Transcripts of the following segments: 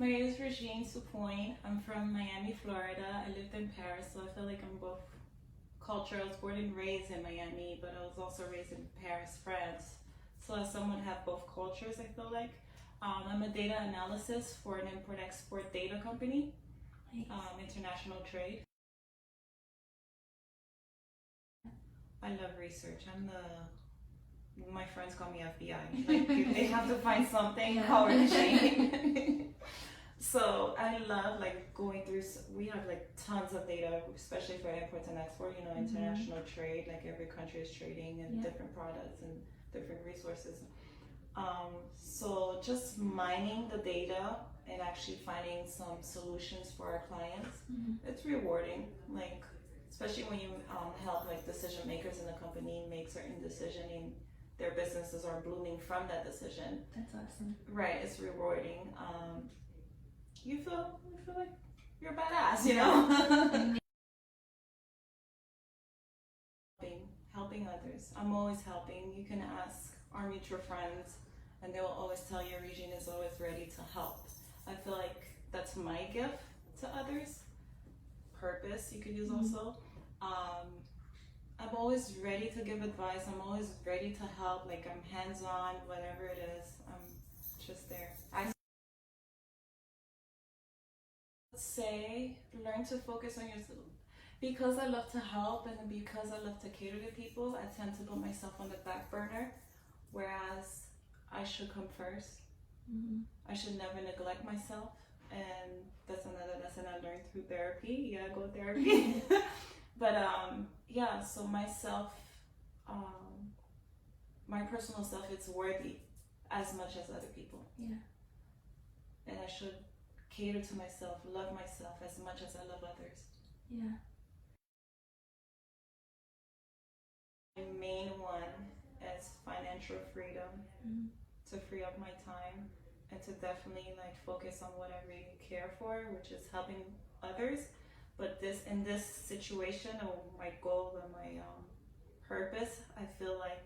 My name is Regine Supoint. I'm from Miami, Florida. I lived in Paris, so I feel like I'm both culture. I was born and raised in Miami, but I was also raised in Paris, France. So as someone have both cultures, I feel like. I'm a data analyst for an import-export data company, Nice. International trade. I love research. My friends call me FBI. Like, if they have to find something, Yeah. call Regine. So I love like going through. We have like tons of data, especially for import and export. You know, international trade. Like every country is trading in Yeah. different products and different resources. So just mining the data and actually finding some solutions for our clients. It's rewarding. Like especially when you help like decision makers in the company make certain decision and their businesses are blooming from that decision. That's awesome. Right, it's rewarding. You feel like you're badass, you know? Helping others. I'm always helping. You can ask our mutual friends and they will always tell you Regine is always ready to help. I feel like that's my gift to others. Purpose you could use also. I'm always ready to give advice. I'm always ready to help. Like I'm hands-on, whatever it is. I'm just there. I say learn to focus on yourself. Because I love to help and because I love to cater to people, I tend to put myself on the back burner, whereas I should come first. I should never neglect myself, and that's another lesson I learned through therapy. Yeah, go therapy. But yeah, so myself, my personal self, it's worthy as much as other people. Yeah. And I should cater to myself, love myself as much as I love others. Yeah. The main one is financial freedom, to free up my time and to definitely like focus on what I really care for, which is helping others. But in this situation, or my goal and my purpose, I feel like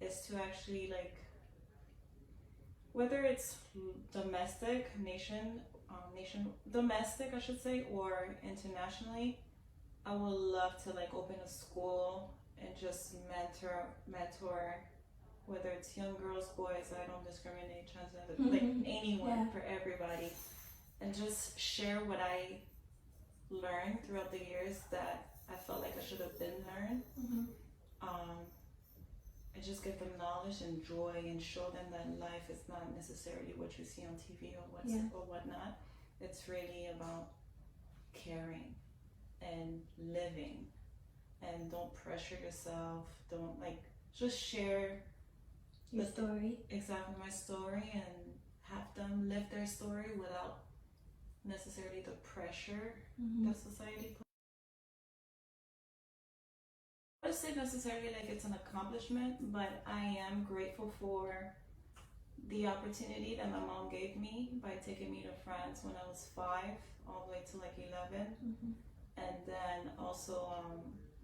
is to actually like, whether it's domestic, domestic, I should say, or internationally, I would love to like open a school and just mentor, whether it's young girls, boys, I don't discriminate, transgender, like anyone, for everybody, and just share what I learned throughout the years that I felt like I should have been learned. And just give them knowledge and joy and show them that life is not necessarily what you see on TV or whatnot. It's really about caring and living, and don't pressure yourself. Don't like, just share your story. Exactly, my story, and have them live their story without necessarily the pressure that society puts. I would say necessarily like it's an accomplishment, but I am grateful for the opportunity that my mom gave me by taking me to France when I was 5 all the way to like 11. And then also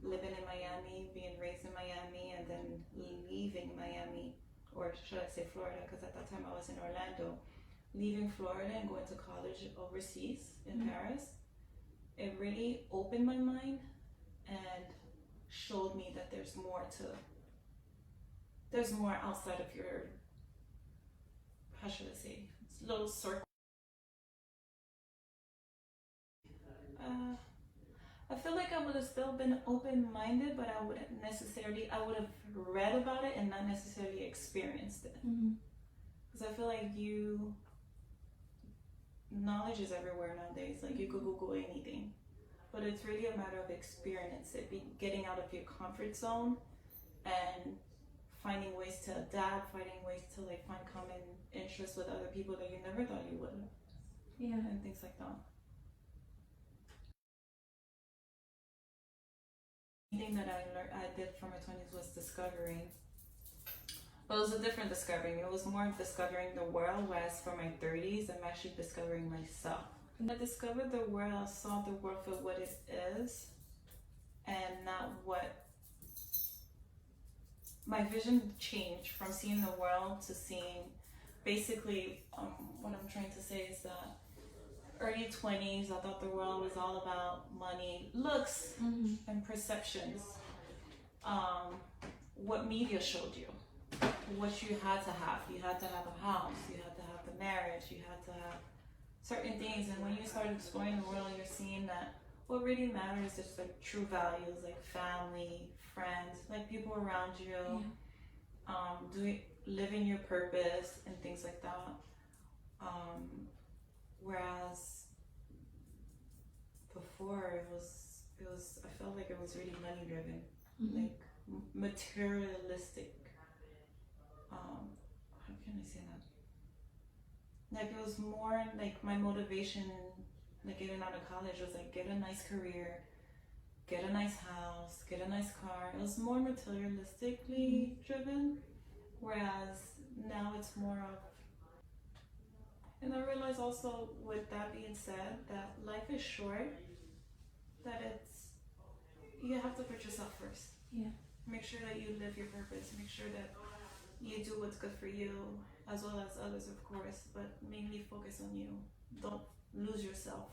living in Miami, being raised in Miami, and then leaving Miami, or should I say Florida, because at that time I was in Orlando. Leaving Florida and going to college overseas in Paris, it really opened my mind and showed me that there's more outside of your, how should I say, little circle. I feel like I would have still been open-minded, but I would have read about it and not necessarily experienced it. Because I feel like knowledge is everywhere nowadays. Like you could Google anything, but it's really a matter of experience. Getting out of your comfort zone and finding ways to adapt, finding ways to like find common interests with other people that you never thought you would. Yeah. And things like that. Thing that I did for my 20s was discovering. But it was a different discovering. It was more of discovering the world, whereas for my 30s, I'm actually discovering myself. When I discovered the world, I saw the world for what it is and not what. My vision changed from seeing the world to seeing basically, what I'm trying to say is that early 20s, I thought the world was all about money, looks, and perceptions. What media showed you, what you had to have. You had to have a house, you had to have the marriage, you had to have certain things. And when you start exploring the world, you're seeing that what really matters is like true values, like family, friends, like people around you, living your purpose and things like that. Whereas before it was I felt like it was really money driven, like materialistic. How can I say that? Like it was more like my motivation, like getting out of college was like get a nice career, get a nice house, get a nice car. It was more materialistically driven, whereas now it's more of. And I realize also, with that being said, that life is short. That you have to put yourself first. Yeah. Make sure that you live your purpose. Make sure that you do what's good for you, as well as others, of course. But mainly focus on you. Don't lose yourself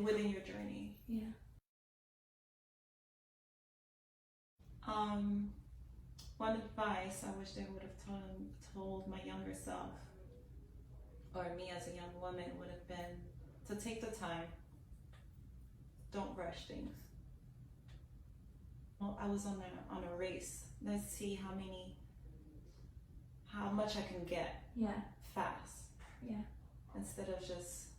within your journey. Yeah. One advice I wish they would have told my younger self, or me as a young woman, would have been to take the time. Don't rush things. Well, I was on a race. Let's see how much I can get. Yeah. Fast. Yeah. Instead of just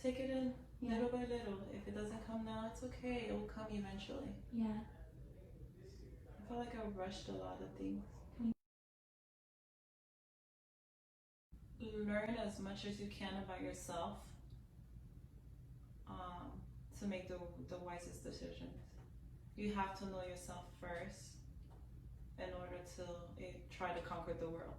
take it in little by little. If it doesn't come now, it's okay. It will come eventually. Yeah. I feel like I rushed a lot of things. Learn as much as you can about yourself, to make the wisest decisions. You have to know yourself first in order to try to conquer the world.